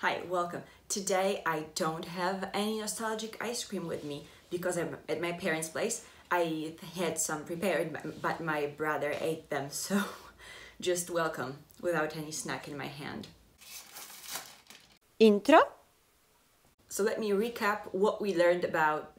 Hi, welcome. Today I don't have any nostalgic ice cream with me because I'm at my parents' place. I had some prepared, but my brother ate them, so just welcome without any snack in my hand. Intro? So let me recap what we learned about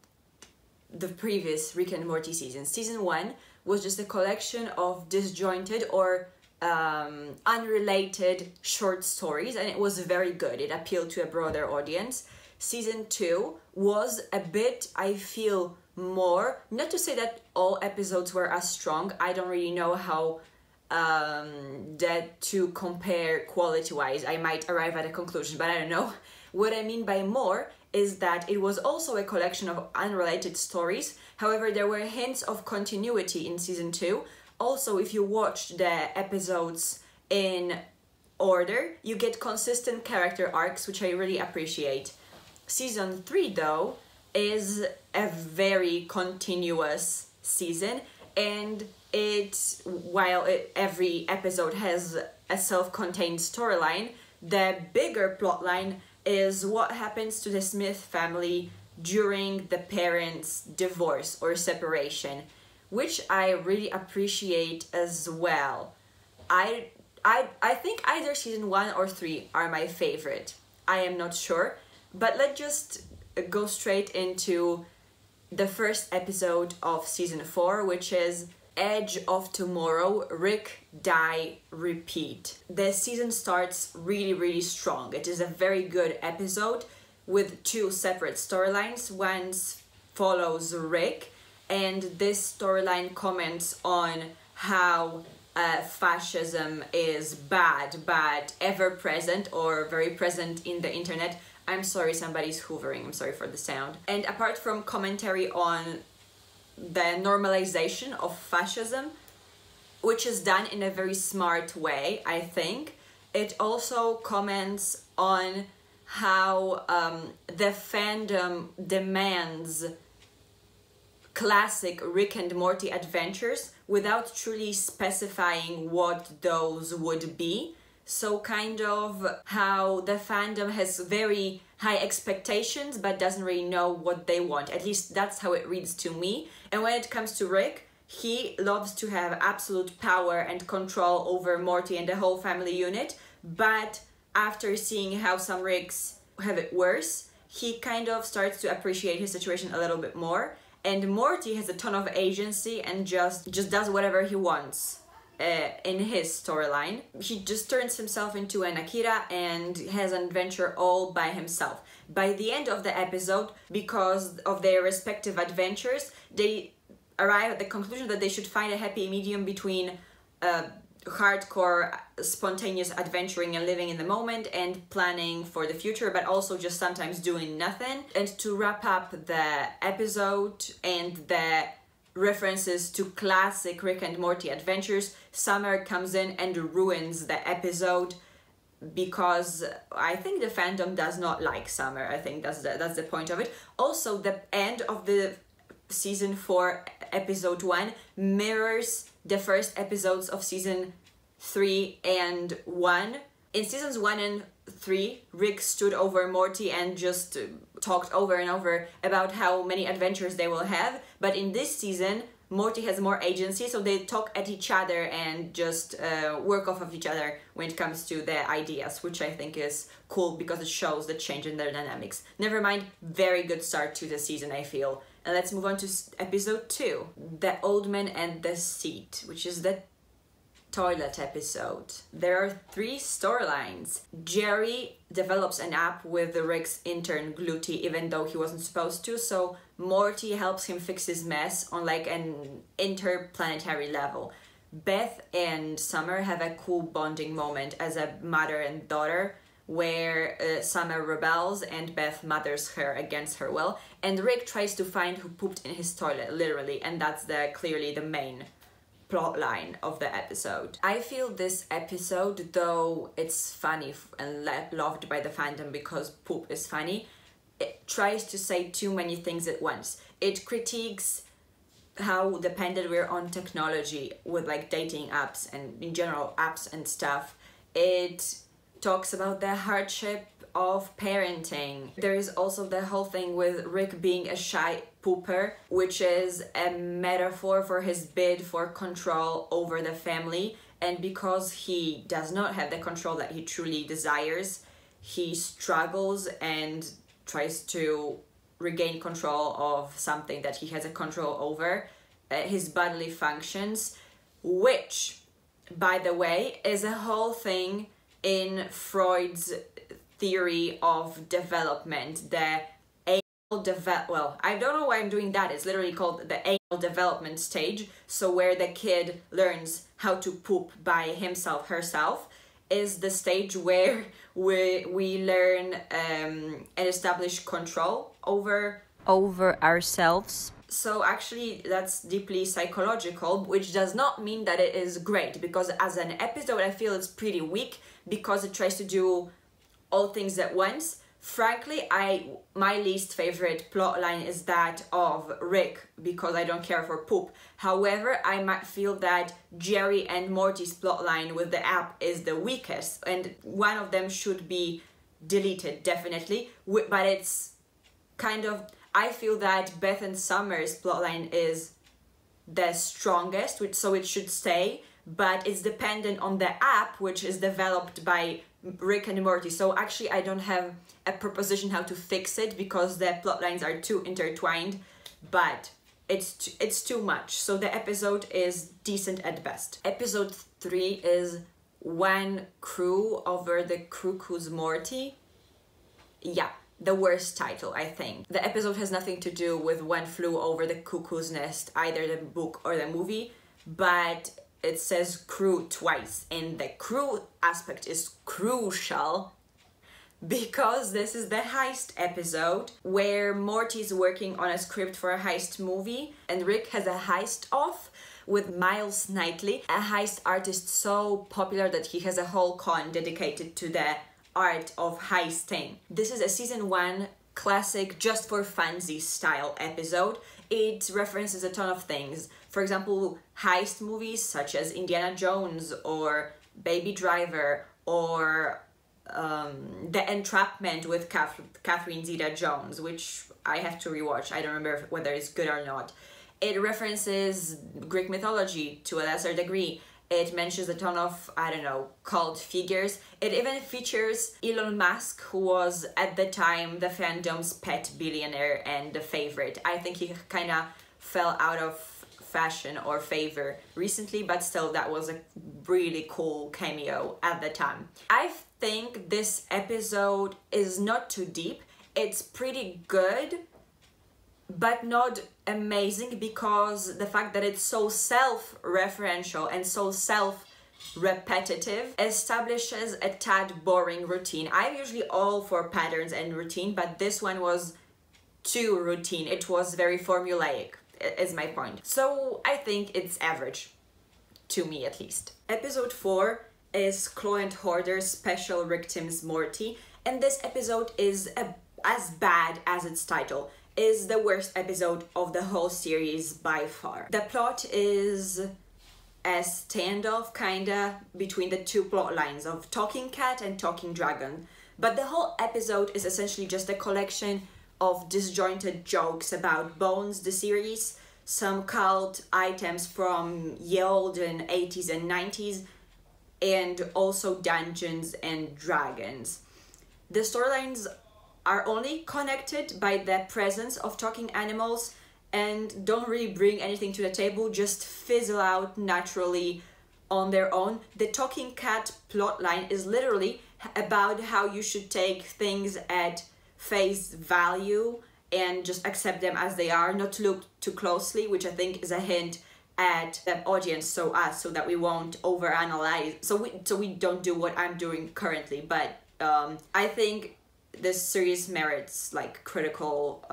the previous Rick and Morty season. Season 1 was just a collection of disjointed or unrelated short stories, and it was very good. It appealed to a broader audience. Season 2 was a bit, I feel, more, not to say that all episodes were as strong. I don't really know how that to compare quality-wise. I might arrive at a conclusion, but I don't know. What I mean by more is that it was also a collection of unrelated stories. However, there were hints of continuity in season 2. Also, if you watch the episodes in order, you get consistent character arcs, which I really appreciate. Season 3, though, is a very continuous season, and while every episode has a self-contained storyline, the bigger plotline is what happens to the Smith family during the parents' divorce or separation, which I really appreciate as well. I think either season 1 or 3 are my favorite. I am not sure, but let's just go straight into the first episode of season 4, which is Edge of Tomorrow, Rick, Die, Repeat. The season starts really strong. It is a very good episode with 2 separate storylines. One follows Rick, and this storyline comments on how fascism is bad, ever present or very present in the internet. I'm sorry, somebody's hoovering, I'm sorry for the sound. And apart from commentary on the normalization of fascism, which is done in a very smart way, I think, it also comments on how the fandom demands classic Rick and Morty adventures without truly specifying what those would be. So kind of how the fandom has very high expectations but doesn't really know what they want. At least that's how it reads to me. And when it comes to Rick, he loves to have absolute power and control over Morty and the whole family unit, but after seeing how some Ricks have it worse, he kind of starts to appreciate his situation a little bit more. And Morty has a ton of agency and just does whatever he wants in his storyline. He just turns himself into an Akira and has an adventure all by himself. By the end of the episode, because of their respective adventures, they arrive at the conclusion that they should find a happy medium between hardcore, spontaneous adventuring and living in the moment and planning for the future, but also just sometimes doing nothing. And to wrap up the episode and the references to classic Rick and Morty adventures, Summer comes in and ruins the episode because I think the fandom does not like Summer. I think that's the point of it. Also, the end of the season 4 episode 1 mirrors the first episodes of season 3 and 1. In seasons 1 and 3, Rick stood over Morty and just talked over and over about how many adventures they will have. But in this season, Morty has more agency, so they talk at each other and just work off of each other when it comes to their ideas, which I think is cool because it shows the change in their dynamics. Never mind, very good start to the season, I feel. And let's move on to episode 2, The Old Man and the Seat, which is the toilet episode. There are 3 storylines. Jerry develops an app with Rick's intern Gluty, even though he wasn't supposed to, so Morty helps him fix his mess on like an interplanetary level. Beth and Summer have a cool bonding moment as a mother and daughter, where Summer rebels and Beth mothers her against her will, and Rick tries to find who pooped in his toilet, literally, and that's clearly the main plot line of the episode. I feel this episode, though it's funny and loved by the fandom because poop is funny, it tries to say too many things at once. It critiques how dependent we're on technology with like dating apps and in general apps and stuff. It talks about the hardship of parenting. There is also the whole thing with Rick being a shy pooper, which is a metaphor for his bid for control over the family. And because he does not have the control that he truly desires, he struggles and tries to regain control of something that he has a control over, his bodily functions, which, by the way, is a whole thing in Freud's theory of development, the well, I don't know why I'm doing that. It's literally called the anal development stage. So where the kid learns how to poop by himself, herself, is the stage where we learn and establish control over ourselves. So actually that's deeply psychological, which does not mean that it is great, because as an episode I feel it's pretty weak because it tries to do all things at once. Frankly, my least favorite plotline is that of Rick, because I don't care for poop. However, I might feel that Jerry and Morty's plotline with the app is the weakest, and one of them should be deleted, definitely. But it's kind of, I feel that Beth and Summer's plotline is the strongest, so it should stay, but it's dependent on the app, which is developed by Rick and Morty. So actually I don't have a proposition how to fix it because the plot lines are too intertwined, but it's too much. So the episode is decent at best. Episode 3 is One Crew Over the Cuckoo's Morty. Yeah, the worst title, I think. The episode has nothing to do with One Flew Over the Cuckoo's Nest, either the book or the movie, but it says crew twice, and the crew aspect is crucial because this is the heist episode where Morty is working on a script for a heist movie and Rick has a heist off with Miles Knightley, a heist artist so popular that he has a whole con dedicated to the art of heisting. This is a season 1 classic just for funsies style episode. It references a ton of things. For example, heist movies such as Indiana Jones or Baby Driver or The Entrapment with Catherine Zeta-Jones, which I have to rewatch. I don't remember whether it's good or not. It references Greek mythology to a lesser degree. It mentions a ton of, I don't know, cult figures. It even features Elon Musk, who was at the time the fandom's pet billionaire and the favorite. I think he kind of fell out of fashion or favor recently, but still that was a really cool cameo at the time. I think this episode is not too deep. It's pretty good, but not amazing, because the fact that it's so self-referential and so self-repetitive establishes a tad boring routine. I'm usually all for patterns and routine, but this one was too routine. It was very formulaic, is my point. So I think it's average, to me at least. Episode 4 is Chloe and Hoarder's Special Rick Tim's Morty, and this episode is as bad as its title. Is the worst episode of the whole series by far. The plot is a standoff kinda between the two plot lines of Talking Cat and Talking Dragon, but the whole episode is essentially just a collection of disjointed jokes about Bones, the series, some cult items from ye olden 80s and 90s, and also Dungeons and Dragons. The storylines are only connected by the presence of talking animals and don't really bring anything to the table, just fizzle out naturally on their own. The Talking Cat plotline is literally about how you should take things at face value and just accept them as they are, not to look too closely, which I think is a hint at the audience, so us, so that we won't overanalyze, so we don't do what I'm doing currently. But I think this series merits like critical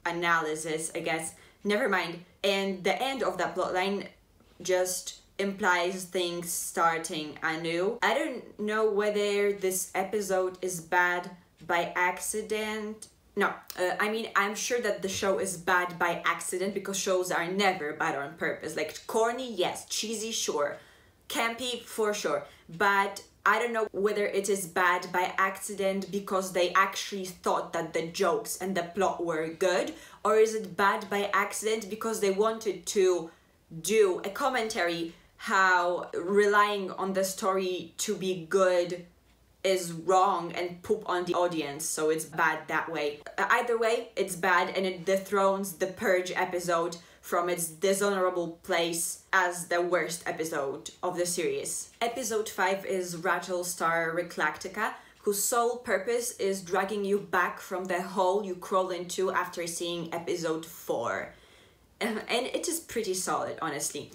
analysis, I guess. Never mind. And the end of that plotline just implies things starting anew. I don't know whether this episode is bad by accident. No, I mean, I'm sure that the show is bad by accident, because shows are never bad on purpose. Like corny, yes. Cheesy, sure. Campy, for sure. But I don't know whether it is bad by accident because they actually thought that the jokes and the plot were good, or is it bad by accident because they wanted to do a commentary how relying on the story to be good is wrong and poop on the audience, so it's bad that way. Either way, it's bad, and it dethrones the Purge episode from its dishonorable place as the worst episode of the series. Episode 5 is Rattlestar Reclactica, whose sole purpose is dragging you back from the hole you crawl into after seeing episode 4. And it is pretty solid, honestly.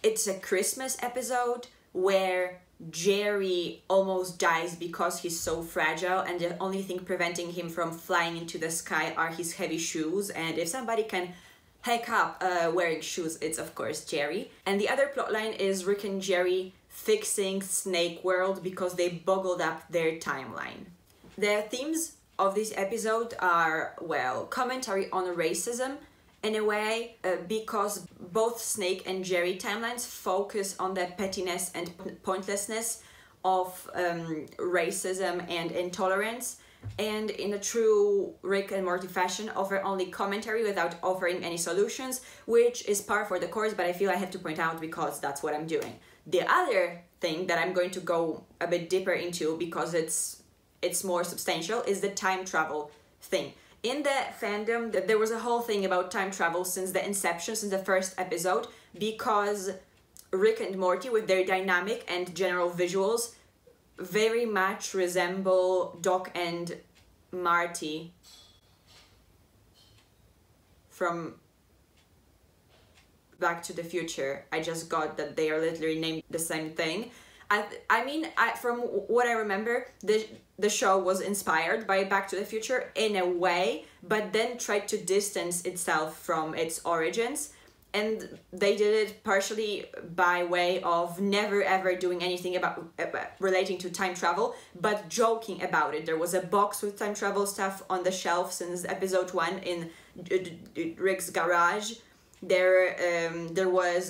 It's a Christmas episode where Jerry almost dies because he's so fragile, and the only thing preventing him from flying into the sky are his heavy shoes, and if somebody can heck up wearing shoes, it's of course Jerry. And the other plotline is Rick and Jerry fixing Snake World because they boggled up their timeline. The themes of this episode are, well, commentary on racism in a way, because both Snake and Jerry timelines focus on the pettiness and pointlessness of racism and intolerance, and in a true Rick and Morty fashion offer only commentary without offering any solutions, which is par for the course, but I feel I have to point out because that's what I'm doing. The other thing that I'm going to go a bit deeper into because it's more substantial is the time travel thing. In the fandom, there was a whole thing about time travel since the inception, since the first episode, because Rick and Morty, with their dynamic and general visuals, very much resemble Doc and Marty from Back to the Future. I just got that they are literally named the same thing. I mean, from what I remember, the show was inspired by Back to the Future in a way, but then tried to distance itself from its origins. And they did it partially by way of never ever doing anything about relating to time travel, but joking about it. There was a box with time travel stuff on the shelf since episode 1 in Rick's garage. There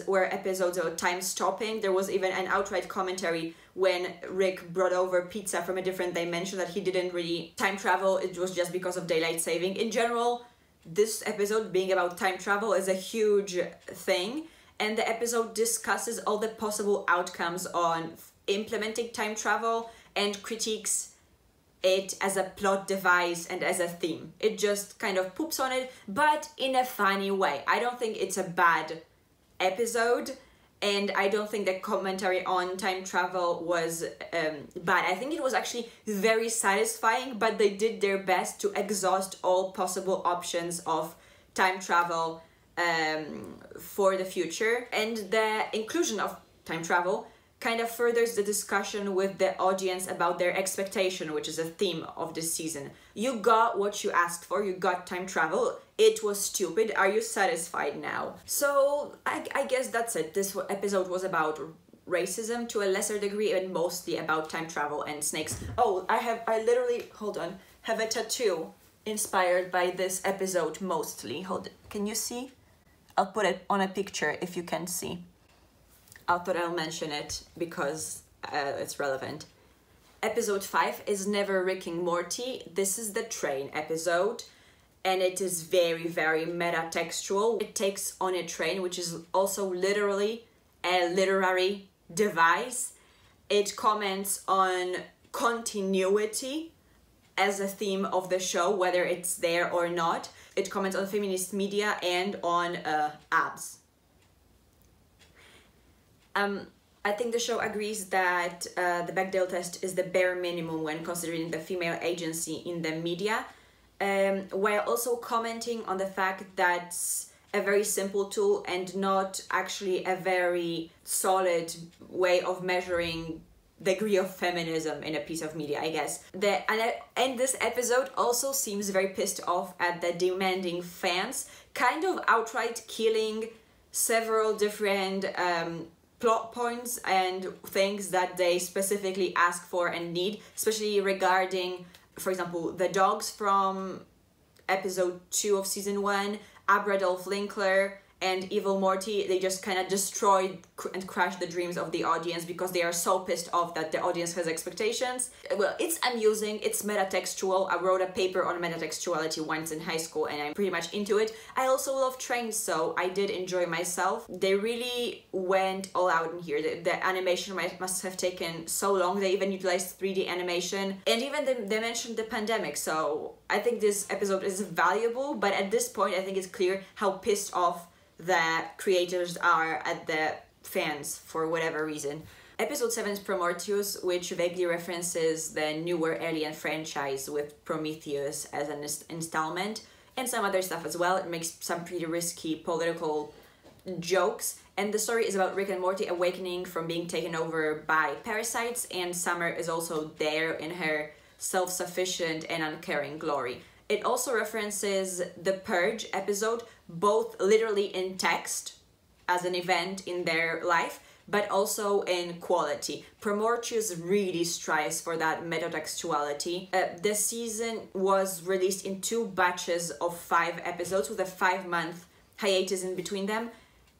were episodes of time stopping. There was even an outright commentary when Rick brought over pizza from a different dimension that he didn't really time travel. It was just because of daylight saving. In general, this episode being about time travel is a huge thing, and the episode discusses all the possible outcomes on implementing time travel and critiques it as a plot device and as a theme. It just kind of poops on it, but in a funny way. I don't think it's a bad episode, and I don't think the commentary on time travel was bad. I think it was actually very satisfying, but they did their best to exhaust all possible options of time travel for the future. And the inclusion of time travel kind of furthers the discussion with the audience about their expectation, which is a theme of this season. You got what you asked for, you got time travel, it was stupid, are you satisfied now? So I guess that's it. This episode was about racism to a lesser degree and mostly about time travel and snakes. Oh, I literally, hold on, have a tattoo inspired by this episode mostly. Hold it, can you see? I'll put it on a picture if you can see. I thought I'll mention it because it's relevant. Episode 5 is Never Rick and Morty. This is the train episode, and it is very, very meta-textual. It takes on a train, which is also literally a literary device. It comments on continuity as a theme of the show, whether it's there or not. It comments on feminist media and on abs. I think the show agrees that the Bechdel test is the bare minimum when considering the female agency in the media, while also commenting on the fact that it's a very simple tool and not actually a very solid way of measuring degree of feminism in a piece of media, I guess. And this episode also seems very pissed off at the demanding fans, kind of outright killing several different plot points and things that they specifically ask for and need, especially regarding, for example, the dogs from episode 2 of season 1, Abradolf Linkler, and Evil Morty, they just kind of destroyed and crashed the dreams of the audience because they are so pissed off that the audience has expectations. Well, it's amusing, it's metatextual. I wrote a paper on metatextuality once in high school and I'm pretty much into it. I also love trains, so I did enjoy myself. They really went all out in here. The animation must have taken so long. They even utilized 3D animation, and even they mentioned the pandemic, so I think this episode is valuable, but at this point I think it's clear how pissed off the creators are at the fans for whatever reason. Episode 7 is Promortius, which vaguely references the newer Alien franchise with Prometheus as an installment, and some other stuff as well. It makes some pretty risky political jokes, and the story is about Rick and Morty awakening from being taken over by parasites, and Summer is also there in her self-sufficient and uncaring glory. It also references the Purge episode, both literally in text as an event in their life, but also in quality. Promortius really strives for that metatextuality. The season was released in 2 batches of 5 episodes with a 5-month hiatus in between them.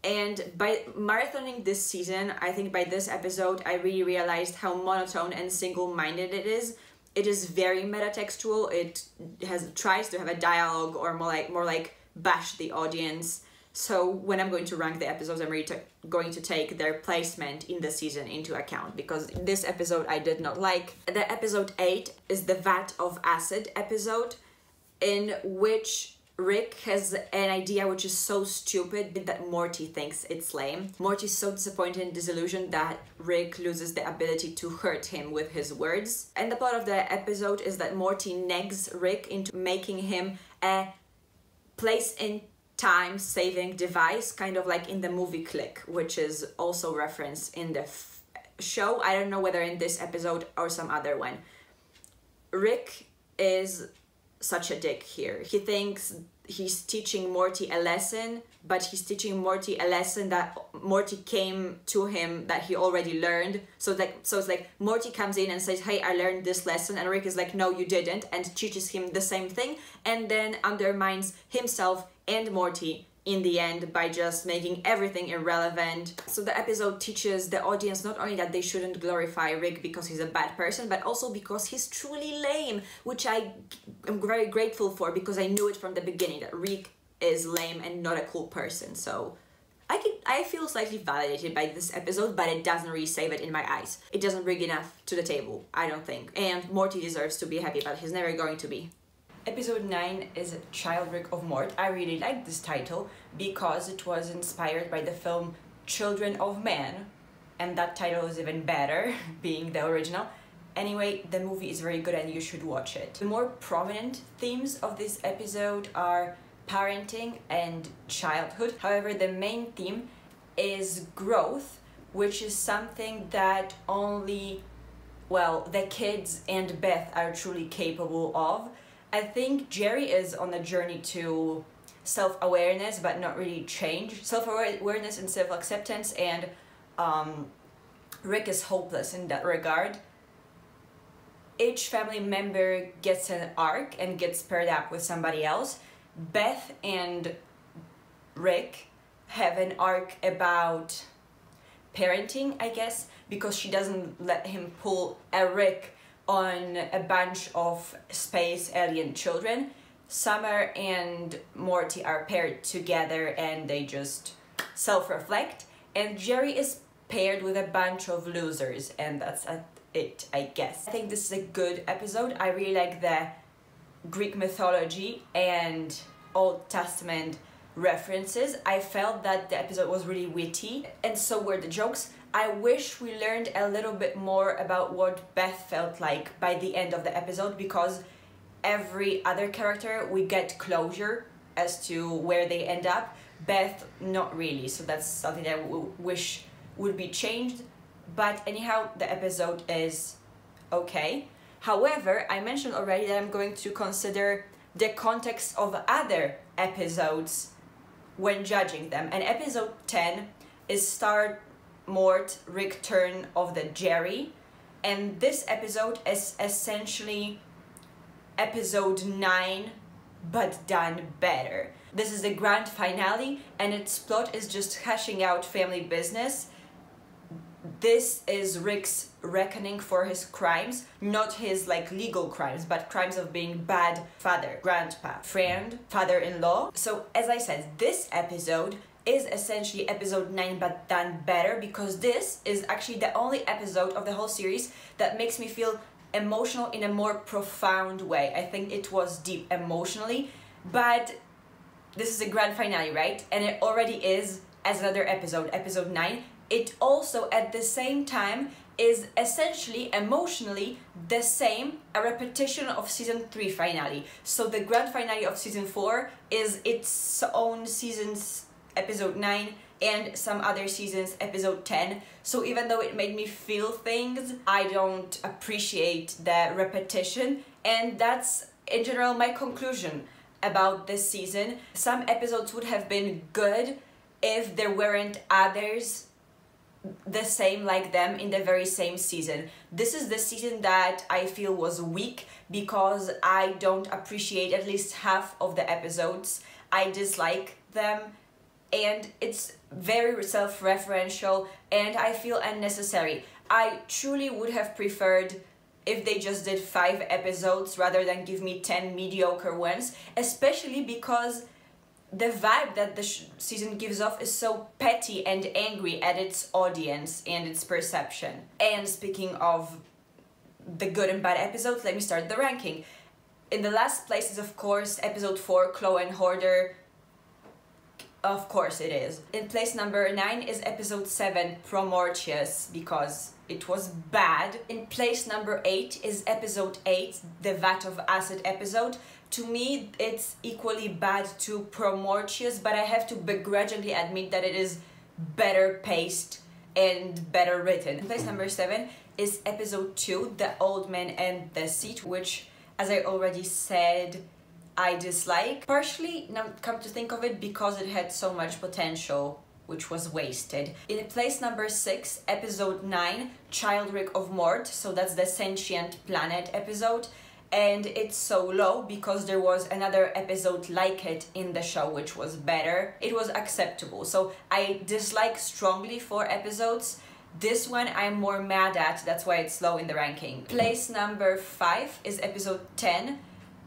And by marathoning this season, I think by this episode, I really realized how monotone and single-minded it is. It is very metatextual. It tries to have a dialogue or more like bash the audience. So when I'm going to rank the episodes, I'm really going to take their placement in the season into account, because this episode I did not like. The episode 8 is the Vat of Acid episode, in which Rick has an idea which is so stupid that Morty thinks it's lame. Morty's so disappointed and disillusioned that Rick loses the ability to hurt him with his words. And the plot of the episode is that Morty negs Rick into making him a place in time saving device, kind of like in the movie Click, which is also referenced in the show. I don't know whether in this episode or some other one. Rick is such a dick here. He thinks he's teaching Morty a lesson, but he's teaching Morty a lesson that Morty came to him that he already learned. So it's like Morty comes in and says, hey, I learned this lesson, and Rick is like, no, you didn't, and teaches him the same thing, and then undermines himself and Morty in the end by just making everything irrelevant. So the episode teaches the audience not only that they shouldn't glorify Rick because he's a bad person, but also because he's truly lame, which I am very grateful for, because I knew it from the beginning that Rick is lame and not a cool person. So I feel slightly validated by this episode, but it doesn't really save it in my eyes. It doesn't bring enough to the table, I don't think. And Morty deserves to be happy, but he's never going to be. Episode 9 is Child Rick of Mort. I really like this title because it was inspired by the film Children of Man, and that title is even better, being the original. Anyway, the movie is very good and you should watch it. The more prominent themes of this episode are parenting and childhood. However, the main theme is growth, which is something that only, well, the kids and Beth are truly capable of. I think Jerry is on a journey to self-awareness, but not really change. Self-awareness and self-acceptance, and Rick is hopeless in that regard. Each family member gets an arc and gets paired up with somebody else. Beth and Rick have an arc about parenting, I guess, because she doesn't let him pull a Rick on a bunch of space alien children. Summer and Morty are paired together and they just self-reflect, and Jerry is paired with a bunch of losers, and that's it, I guess. I think this is a good episode. I really like the Greek mythology and Old Testament references. I felt that the episode was really witty, and so were the jokes. I wish we learned a little bit more about what Beth felt like by the end of the episode, because every other character we get closure as to where they end up. Beth, not really, so that's something that I wish would be changed. But anyhow, the episode is okay. However, I mentioned already that I'm going to consider the context of other episodes when judging them. And episode 10 is Star Mort Return of the Jerry, and this episode is essentially episode 9 but done better. This is the grand finale, and its plot is just hashing out family business. This is Rick's reckoning for his crimes, not his legal crimes, but crimes of being bad father, grandpa, friend, father-in-law. So as I said, this episode is essentially episode 9 but done better, because this is actually the only episode of the whole series that makes me feel emotional in a more profound way. I think it was deep emotionally, but this is a grand finale, right? And it already is as another episode, episode 9. It also at the same time is essentially emotionally the same, a repetition of season 3 finale. So the grand finale of season 4 is its own season's episode 9 and some other seasons episode 10. So even though it made me feel things, I don't appreciate the repetition, and that's in general my conclusion about this season. Some episodes would have been good if there weren't others the same like them in the very same season. This is the season that I feel was weak because I don't appreciate at least half of the episodes. I dislike them, and it's very self-referential, and I feel unnecessary. I truly would have preferred if they just did 5 episodes rather than give me 10 mediocre ones, especially because the vibe that the season gives off is so petty and angry at its audience and its perception. And speaking of the good and bad episodes, let me start the ranking. In the last place is, of course, episode 4, Chloe and Hoarder. Of course it is. In place number 9 is episode 7, Promortius, because it was bad. In place number 8 is episode 8, the Vat of Acid episode. To me, it's equally bad to Promortius, but I have to begrudgingly admit that it is better paced and better written. In place number 7 is episode 2, The Old Man and the Seat, which, as I already said, I dislike. Partially, now come to think of it, because it had so much potential, which was wasted. In place number 6, episode 9, Childrick of Mort, so that's the Sentient Planet episode, and it's so low because there was another episode like it in the show which was better. It was acceptable, so I dislike strongly 4 episodes. This one I'm more mad at, that's why it's low in the ranking. Place number 5 is episode 10,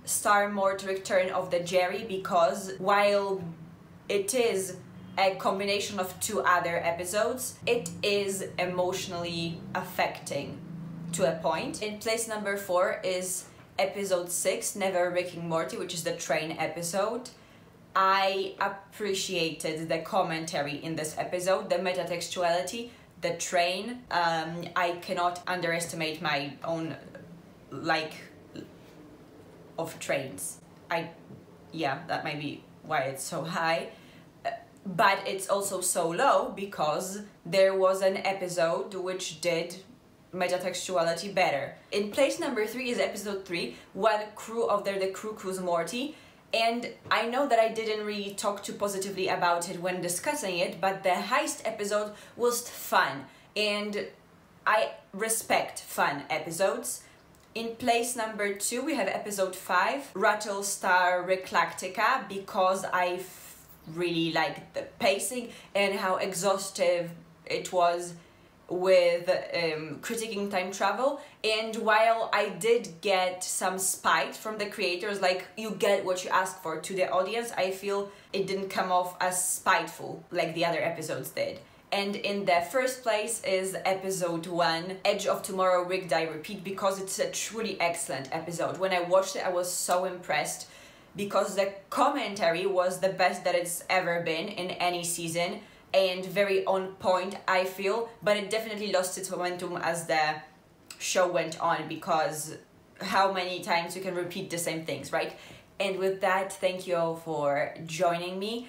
Star Mort Return of the Jerry, because while it is a combination of 2 other episodes, it is emotionally affecting to a point. In place number 4 is episode 6, Never Ricking Morty, which is the train episode. I appreciated the commentary in this episode, the metatextuality, the train. I cannot underestimate my own of trains. Yeah, that might be why it's so high. But it's also so low because there was an episode which did metatextuality better. In place number 3 is episode 3, One Crew of the Crew Cruise Morty. And I know that I didn't really talk too positively about it when discussing it, but the heist episode was fun, and I respect fun episodes. In place number 2 we have episode 5, Rattlestar Reclactica, because I really liked the pacing and how exhaustive it was with critiquing time travel. And while I did get some spite from the creators, like you get what you ask for, to the audience, I feel it didn't come off as spiteful like the other episodes did. And in the first place is episode 1, Edge of Tomorrow, Rick Die Repeat, because it's a truly excellent episode. When I watched it, I was so impressed because the commentary was the best that it's ever been in any season, and very on point, I feel, but it definitely lost its momentum as the show went on, because how many times you can repeat the same things, right? And with that, thank you all for joining me.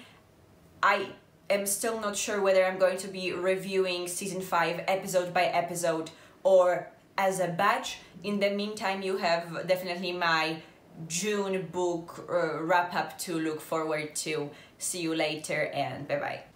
I am still not sure whether I'm going to be reviewing season 5 episode by episode or as a batch. In the meantime, you have definitely my June book wrap up to look forward to. See you later, and bye bye.